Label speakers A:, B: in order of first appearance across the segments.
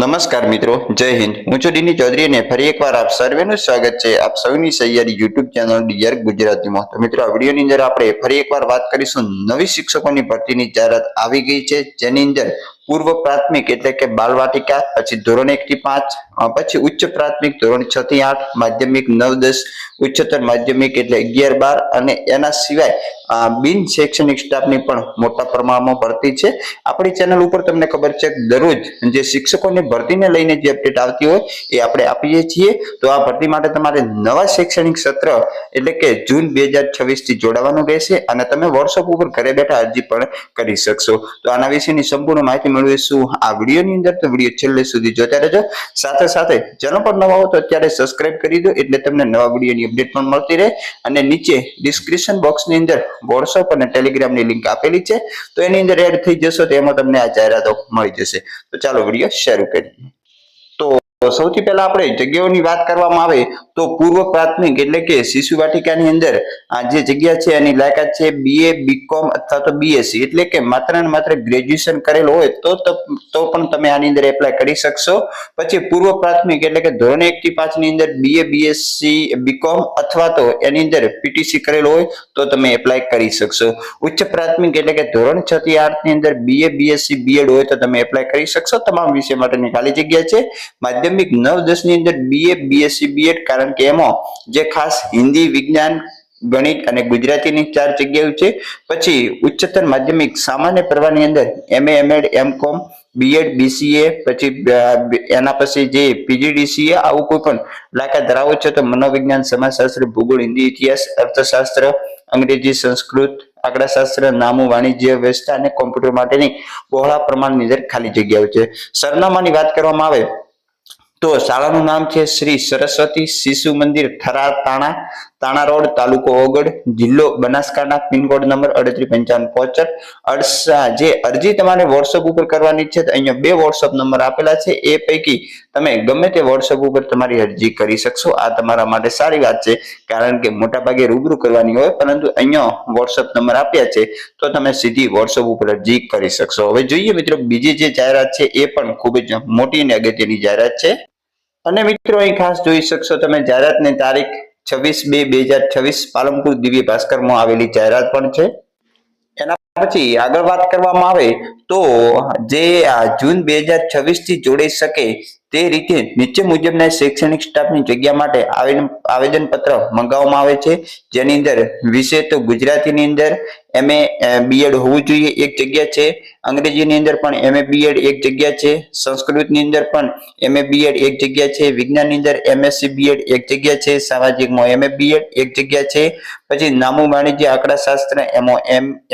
A: નમસ્કાર મિત્રો, જય હિન્દ. હું છું ડીની ચૌધરી અને ફરી એકવાર આપ સર્વેનું સ્વાગત છે આપ સૌની સહિયારી યુટ્યુબ ચેનલ ડીઆર ગુજરાતીમાં. તો મિત્રો, આ વિડીયોની અંદર આપણે ફરી એકવાર વાત કરીશું નવી શિક્ષકોની ભરતીની જાહેરાત આવી ગઈ છે, જેની અંદર પૂર્વ પ્રાથમિક એટલે કે બાલવાટિકા, પછી ધોરણ 1 થી 5, પછી ઉચ્ચ પ્રાથમિક ધોરણ 6 થી 8, માધ્યમિક 9, 10, ઉચ્ચતર માધ્યમિક એટલે 11, 12 અને એના સિવાય બિન શૈક્ષણિક સ્ટાફની પણ મોટા પ્રમાણમાં ભરતી છે. આપણી ચેનલ ઉપર તમને ખબર છે કે દરરોજ જે શિક્ષકોની ભરતીને લઈને જે અપડેટ આવતી હોય એ આપણે આપીએ છીએ. તો આ ભરતી માટે તમારે નવા શૈક્ષણિક સત્ર એટલે કે જૂન 2026 થી જોડાવાનું રહેશે અને તમે વોટ્સઅપ ઉપર ઘરે બેઠા અરજી પણ કરી શકશો. તો આના વિશેની સંપૂર્ણ માહિતી મેળવીશું આ વિડીયોની અંદર, તો વિડીયો છેલ્લે સુધી જોતા રહેજો. સાથે સાથે ચેનલ પર નવા હો તો અત્યારે સબસ્ક્રાઇબ કરી દો એટલે તમને નવા વિડીયોની અપડેટ પણ મળતી રહે. અને નીચે ડિસ્ક્રિપ્શન બોક્સની અંદર વોટ્સઅપ અને ટેલિગ્રામની લિંક આપેલી છે, તો એની અંદર એડ થઈ જશો તો એમાં તમને આ જાહેરાતો મળી જશે. તો ચાલો વિડીયો શરૂ કરીએ. તો સૌથી પહેલા આપણે જગ્યાઓની વાત કરવામાં આવે તો પૂર્વ પ્રાથમિક એટલે કે શિશુ વાટિકાની અંદર આ જે જગ્યા છે એની લાયકાત છે BA, BCom અથવા તો BSc એટલે કે માત્ર ને માત્ર ગ્રેજ્યુએશન કરેલું હોય તો પણ તમે આની અંદર એપ્લાય કરી શકશો. પછી પૂર્વ પ્રાથમિક એટલે કે ધોરણ 1 થી 5 ની અંદર BA, BSc, BCom અથવા તો એની અંદર PTC કરેલું હોય તો તમે એપ્લાય કરી શકશો. ઉચ્ચ પ્રાથમિક એટલે કે ધોરણ 6 થી 8 ની અંદર BA, BSc, BEd હોય તો તમે એપ્લાય કરી શકશો. તમામ વિષય માટેની ખાલી જગ્યા છે. માધ્યમિક 9, 10 ની અંદર BA, BSc, BEd કારણ કે એમાં જે ખાસ હિન્દી, વિજ્ઞાન, ગણિત અને ગુજરાતીની 4 જગ્યાઓ છે. પછી ઉચ્ચતર માધ્યમિક સામાન્ય પ્રવાહની અંદર MA, MEd, MCom, BEd, BCA, પછી એના પછી જે PGDCA આવું કોઈ પણ લાયકાત ધરાવો છો તો મનોવિજ્ઞાન, સમાજશાસ્ત્ર, ભૂગોળ, હિન્દી, ઇતિહાસ, અર્થશાસ્ત્ર, અંગ્રેજી, સંસ્કૃત, આંકડાશાસ્ત્ર, નામું, વાણિજ્ય, વ્યવસ્થા અને કોમ્પ્યુટર માટેની બહોળા પ્રમાણની અંદર ખાલી જગ્યાઓ છે. સરનામાની વાત કરવામાં આવે તો શાળાનું નામ છે શ્રી સરસ્વતી શિશુ મંદિર, થરા, તાણા રોડ, તાલુકો ઓગળ, જિલ્લો બનાસકાંઠા, પિનકોડ નંબર 385575. જે અરજી તમારે વોટ્સઅપ ઉપર કરવાની છે તો અહીંયા 2 વોટ્સઅપ નંબર આપેલા છે, એ પૈકી તમે ગમે તે વોટ્સઅપ ઉપર તમારી અરજી કરી શકશો. આ તમારા માટે સારી વાત છે, કારણ કે મોટા ભાગે રૂબરૂ કરવાની હોય, પરંતુ અહીંયા વોટ્સઅપ નંબર આપ્યા છે તો તમે સીધી વોટ્સઅપ ઉપર અરજી કરી શકશો. હવે જોઈએ મિત્રો, બીજી જે જાહેરાત છે એ પણ ખૂબ જ મોટી અને અગત્યની જાહેરાત છે. અને મિત્રો, અહીં ખાસ જોઈ શકશો તમે જાહેરાતની તારીખ 26/2/2026 પાલનપુર દિવ્ય ભાસ્કરમાં આવેલી જાહેરાત પણ છે. એના પછી આગળ વાત કરવામાં આવે તો જે જૂન 2026 થી જોડાઈ શકે તે રીતે નીચે મુજબના શૈક્ષણિક સ્ટાફની જગ્યા માટે આવેદન પત્ર મંગાવવામાં આવે છે, જેની અંદર વિષય તો ગુજરાતીની અંદર MA, BEd હોવું જોઈએ, 1 જગ્યા છે. અંગ્રેજીની અંદર પણ MA, BEd 1 જગ્યા છે. સંસ્કૃતની અંદર પણ MA, BEd 1 જગ્યા છે. વિજ્ઞાનની અંદર MSc, BEd 1 જગ્યા છે. સામાજિકમાં MA, BEd 1 જગ્યા છે. પછી નામું, વાણિજ્ય, આંકડાશાસ્ત્ર એમાં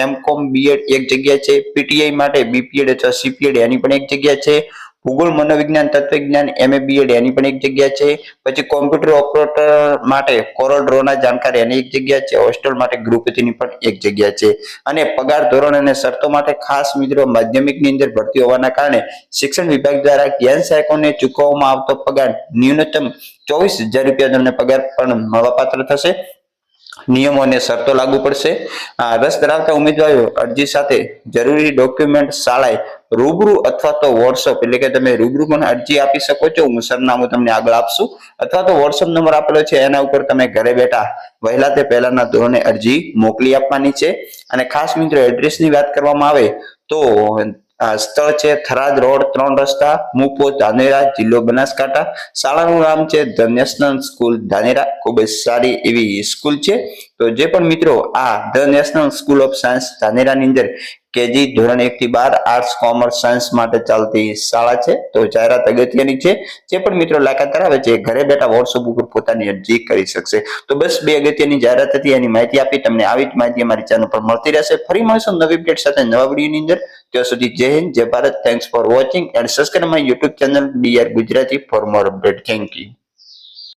A: MCom, BEd 1 જગ્યા છે. PTI માટે BPEd અથવા CPEd એની પણ 1 જગ્યા છે. ભૂગોળ, મનોવિજ્ઞાન, તત્વજ્ઞાન MA, BEd એની પણ 1 જગ્યા છે. પછી કોમ્પ્યુટર ઓપરેટર માટે કોરલ ડ્રો ના જાણકાર એની 1 જગ્યા છે. હોસ્ટેલ માટે ગૃહપતિની પણ 1 જગ્યા છે. અને પગાર ધોરણ અને શરતો માટે ખાસ મિત્રો, માધ્યમિકની અંદર ભરતી હોવાના કારણે શિક્ષણ વિભાગ દ્વારા જ્ઞાન સહાયકોને ચૂકવવામાં આવતો પગાર ન્યૂનતમ 24,000 રૂપિયા તમને પગાર પણ મળવાપાત્ર થશે. નિયમો અને શરતો લાગુ પડશે. રસ ધરાવતા ઉમેદવારો અરજી સાથે જરૂરી ડોક્યુમેન્ટ શાળાએ રૂબરૂ અથવા તો વોટ્સઅપ એટલે કે તમે રૂબરૂ પણ અરજી આપી શકો છો. હું સરનામું તમને આગળ આપશું, અથવા તો વોટ્સઅપ નંબર આપેલો છે એના ઉપર તમે ઘરે બેઠા વહેલા તે પહેલાના ધોરણે અરજી મોકલી આપવાની છે. અને ખાસ મિત્રો, એડ્રેસની વાત કરવામાં આવે તો સ્થળ છે થરાદ રોડ, 3 રસ્તા, મુપો, ધાનેરા, જિલ્લો બનાસકાંઠા. શાળાનું નામ છે ધ નેશનલ સ્કૂલ ધાનેરા. ખૂબ જ સારી એવી સ્કૂલ છે. તો જે પણ મિત્રો આ the national school of science ધાનેરાની અંદર કેજી ધોરણ 1 થી 12 આર્ટ્સ, કોમર્સ, સાયન્સ માટે ચાલતી શાળા છે. તો જાહેરાત અગત્યની છે. જે પણ મિત્રો લાયકાત ધરાવે છે ઘરે બેઠા વોટ્સઅપ ઉપર પોતાની અરજી કરી શકશે. તો બસ 2 અગત્યની જાહેરાત હતી, એની માહિતી આપી. તમને આવી જ માહિતી અમારી ચેનલ પર મળતી રહેશે. ફરી મળશું નવી અપડેટ સાથે નવા વિડીયોની અંદર. ત્યાં સુધી જય હિન્દ, જય Bharat. Thanks for watching and subscribe my YouTube channel DR Gujarati for more update. Thank you.